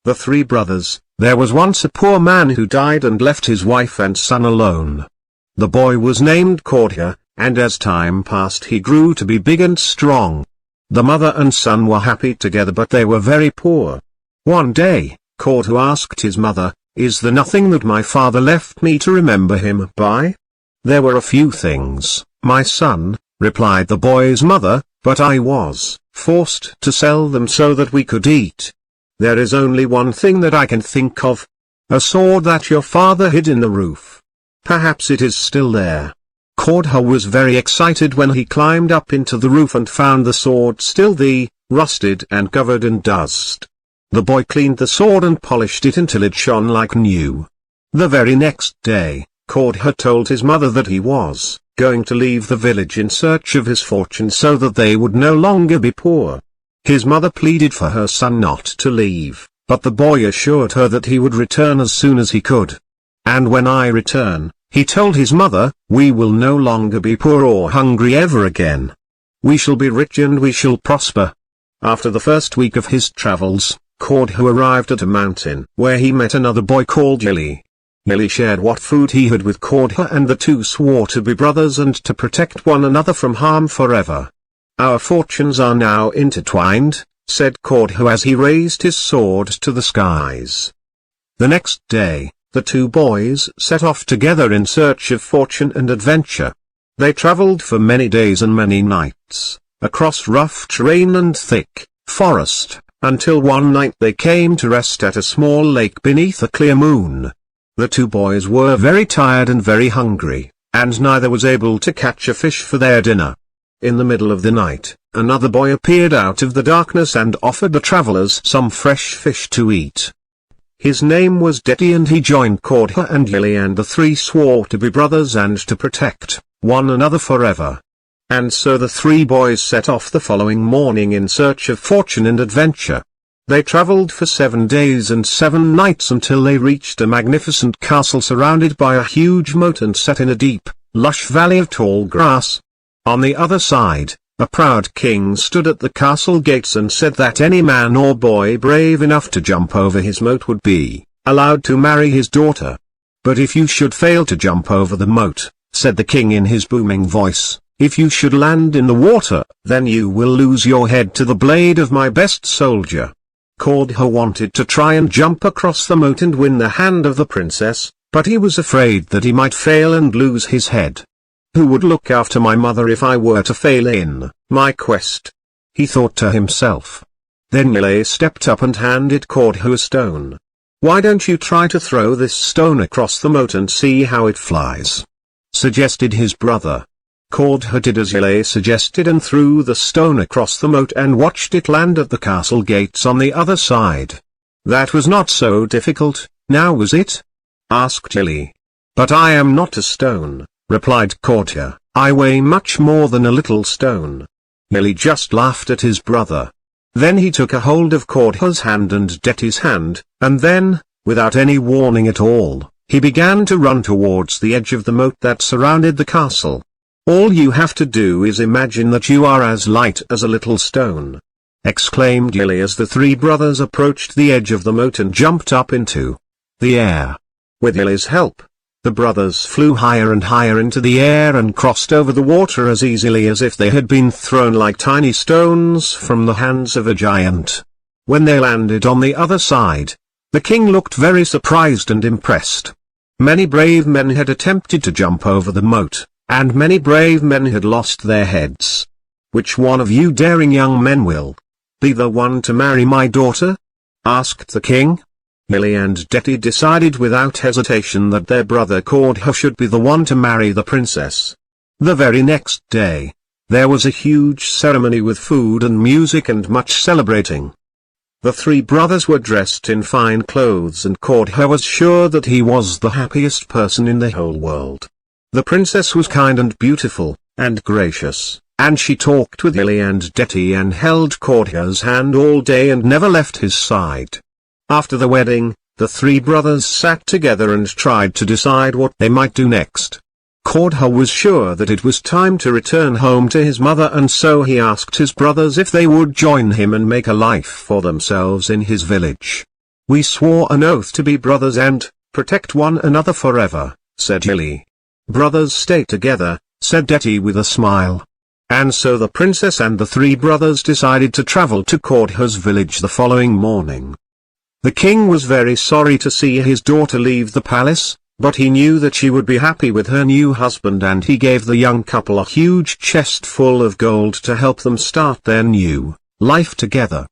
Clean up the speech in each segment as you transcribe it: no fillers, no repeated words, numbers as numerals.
The three brothers. There was once a poor man who died and left his wife and son alone. The boy was named Cordha, and as time passed he grew to be big and strong. The mother and son were happy together, but they were very poor. One day, Cordha asked his mother, "Is there nothing that my father left me to remember him by?" "There were a few things, my son," replied the boy's mother, "but I was forced to sell them so that we could eat. There is only one thing that I can think of. A sword that your father hid in the roof. Perhaps it is still there." Cordha was very excited when he climbed up into the roof and found the sword still there, rusted and covered in dust. The boy cleaned the sword and polished it until it shone like new. The very next day, Cordha told his mother that he was going to leave the village in search of his fortune so that they would no longer be poor. His mother pleaded for her son not to leave, but the boy assured her that he would return as soon as he could. "And when I return," he told his mother, "we will no longer be poor or hungry ever again. We shall be rich and we shall prosper." After the first week of his travels, Cordha arrived at a mountain where he met another boy called Yili. Yili shared what food he had with Cordha, and the two swore to be brothers and to protect one another from harm forever. "Our fortunes are now intertwined," said Cordha as he raised his sword to the skies. The next day, the two boys set off together in search of fortune and adventure. They traveled for many days and many nights, across rough terrain and thick forest, until one night they came to rest at a small lake beneath a clear moon. The two boys were very tired and very hungry, and neither was able to catch a fish for their dinner. In the middle of the night, another boy appeared out of the darkness and offered the travelers some fresh fish to eat. His name was Deti, and he joined Cordha and Yili, and the three swore to be brothers and to protect one another forever. And so the three boys set off the following morning in search of fortune and adventure. They traveled for 7 days and 7 nights until they reached a magnificent castle surrounded by a huge moat and set in a deep, lush valley of tall grass. On the other side, a proud king stood at the castle gates and said that any man or boy brave enough to jump over his moat would be allowed to marry his daughter. "But if you should fail to jump over the moat," said the king in his booming voice, "if you should land in the water, then you will lose your head to the blade of my best soldier." Cordha wanted to try and jump across the moat and win the hand of the princess, but he was afraid that he might fail and lose his head. "Who would look after my mother if I were to fail in my quest?" he thought to himself. Then Yili stepped up and handed Cordha a stone. "Why don't you try to throw this stone across the moat and see how it flies?" suggested his brother. Cordha did as Yili suggested and threw the stone across the moat and watched it land at the castle gates on the other side. "That was not so difficult, now was it?" asked Yili. "But I am not a stone," replied Cordha, "I weigh much more than a little stone." Yili just laughed at his brother. Then he took a hold of Cordha's hand and Deti's hand, and then, without any warning at all, he began to run towards the edge of the moat that surrounded the castle. "All you have to do is imagine that you are as light as a little stone," exclaimed Yili as the three brothers approached the edge of the moat and jumped up into the air. With Yili's help, the brothers flew higher and higher into the air and crossed over the water as easily as if they had been thrown like tiny stones from the hands of a giant. When they landed on the other side, the king looked very surprised and impressed. Many brave men had attempted to jump over the moat, and many brave men had lost their heads. "Which one of you daring young men will be the one to marry my daughter?" asked the king. Yili and Deti decided without hesitation that their brother Cordha should be the one to marry the princess. The very next day, there was a huge ceremony with food and music and much celebrating. The three brothers were dressed in fine clothes and Cordha was sure that he was the happiest person in the whole world. The princess was kind and beautiful, and gracious, and she talked with Yili and Deti and held Cordha's hand all day and never left his side. After the wedding, the three brothers sat together and tried to decide what they might do next. Cordha was sure that it was time to return home to his mother, and so he asked his brothers if they would join him and make a life for themselves in his village. "We swore an oath to be brothers and protect one another forever," said Yili. "Brothers stay together," said Deti with a smile. And so the princess and the three brothers decided to travel to Kordha's village the following morning. The king was very sorry to see his daughter leave the palace, but he knew that she would be happy with her new husband, and he gave the young couple a huge chest full of gold to help them start their new life together.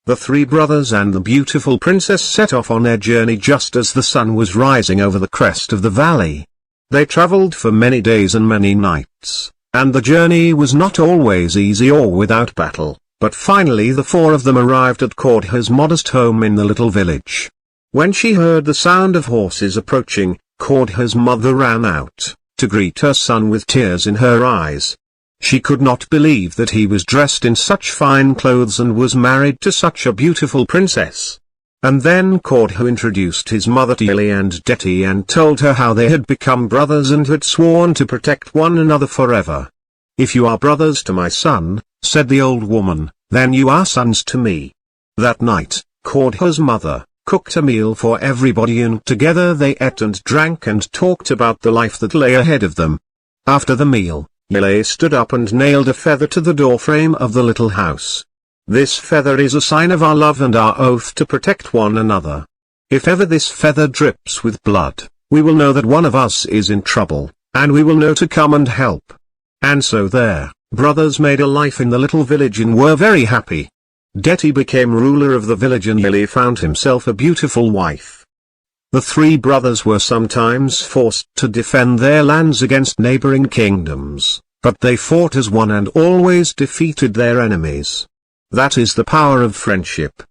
The three brothers and the beautiful princess set off on their journey just as the sun was rising over the crest of the valley. They traveled for many days and many nights, and the journey was not always easy or without battle, but finally the four of them arrived at Kordha's modest home in the little village. When she heard the sound of horses approaching, Kordha's mother ran out to greet her son with tears in her eyes. She could not believe that he was dressed in such fine clothes and was married to such a beautiful princess. And then Kordha introduced his mother to Yili and Deti and told her how they had become brothers and had sworn to protect one another forever. "If you are brothers to my son," said the old woman, "then you are sons to me." That night, Kordha's mother cooked a meal for everybody, and together they ate and drank and talked about the life that lay ahead of them. After the meal, Yili stood up and nailed a feather to the doorframe of the little house. "This feather is a sign of our love and our oath to protect one another. If ever this feather drips with blood, we will know that one of us is in trouble, and we will know to come and help." And so their brothers made a life in the little village and were very happy. Deti became ruler of the village and Yili found himself a beautiful wife. The three brothers were sometimes forced to defend their lands against neighboring kingdoms, but they fought as one and always defeated their enemies. That is the power of friendship.